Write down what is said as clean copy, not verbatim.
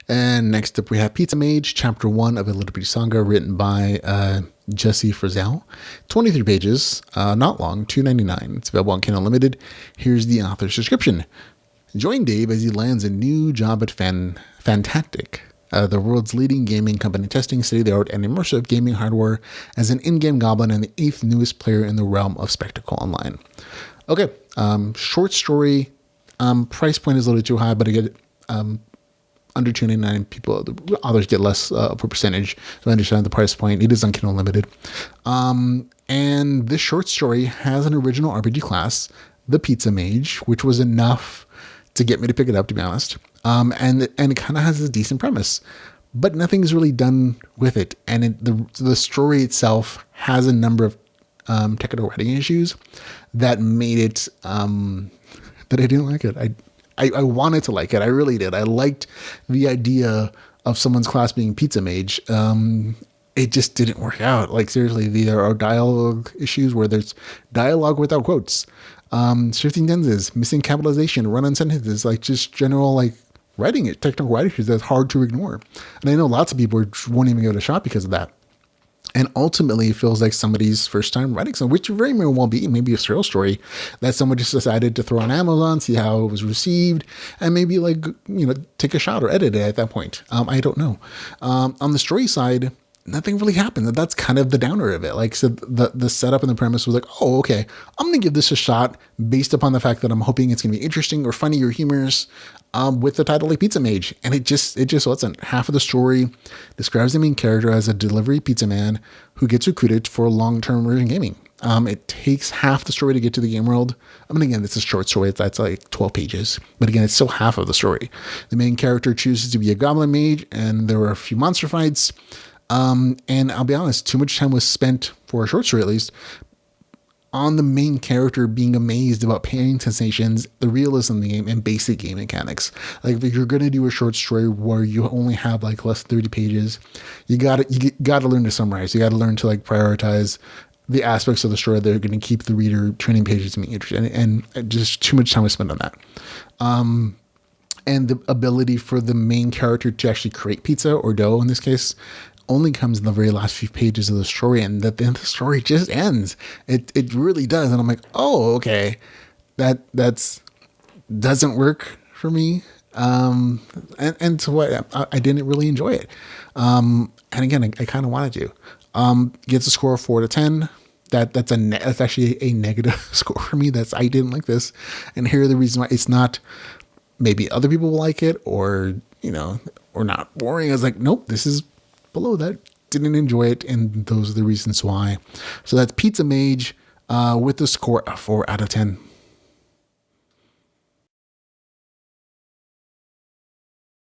And next up, we have Pizza Mage, Chapter 1 of a LitRpg Saga, written by Jesse Frizzell. 23 pages, not long, $2.99. It's available on Kindle Unlimited. Here's the author's description. Join Dave as he lands a new job at Fantanic, the world's leading gaming company, testing state-of-the-art and immersive gaming hardware as an in-game goblin and the 8th newest player in the realm of spectacle online. Okay, short story. Price point is a little too high, but I get under $2.99. People, the authors get less of a percentage, so I understand the price point. It is on Kindle Unlimited. And this short story has an original RPG class, the Pizza Mage, which was enough to get me to pick it up, to be honest. And it kind of has a decent premise, but nothing's really done with it. And the story itself has a number of technical writing issues that made it that I didn't like it. I wanted to like it. I really did. I liked the idea of someone's class being Pizza Mage. It just didn't work out. Like, seriously, there are dialogue issues where there's dialogue without quotes, shifting tenses, missing capitalization, run-on sentences, like just general like writing it, technical writing issues that's hard to ignore. And I know lots of people won't even give it a shot because of that. And ultimately, it feels like somebody's first time writing something, which very may well be maybe a serial story that someone just decided to throw on Amazon, see how it was received, and maybe take a shot or edit it at that point. I don't know. On the story side, nothing really happened. That's kind of the downer of it. Like, so the setup and the premise was like, oh, okay, I'm going to give this a shot based upon the fact that I'm hoping it's going to be interesting or funny or humorous, with the title like Pizza Mage. And it just wasn't. Half of the story describes the main character as a delivery pizza man who gets recruited for long-term immersion gaming. It takes half the story to get to the game world. I mean, again, it's a short story. That's like 12 pages. But again, it's still half of the story. The main character chooses to be a goblin mage, and there were a few monster fights. And I'll be honest, too much time was spent, for a short story at least, on the main character being amazed about pain sensations, the realism of the game, and basic game mechanics. Like, if you're going to do a short story where you only have like less than 30 pages, you gotta learn to summarize. You gotta learn to like prioritize the aspects of the story that are going to keep the reader turning pages and being interested. And just too much time was spent on that. And the ability for the main character to actually create pizza or dough in this case only comes in the very last few pages of the story, and that then the story just ends. It really does. And I'm like, oh, okay, that's doesn't work for me. And so I didn't really enjoy it. And again, I kind of wanted to. Gets a score of 4 to 10. That's actually a negative score for me. I didn't like this. And here are the reasons why. It's not maybe other people will like it, or not boring. I was like, nope, this is below that. Didn't enjoy it, and those are the reasons why. So that's Pizza Mage with the score of 4 out of 10.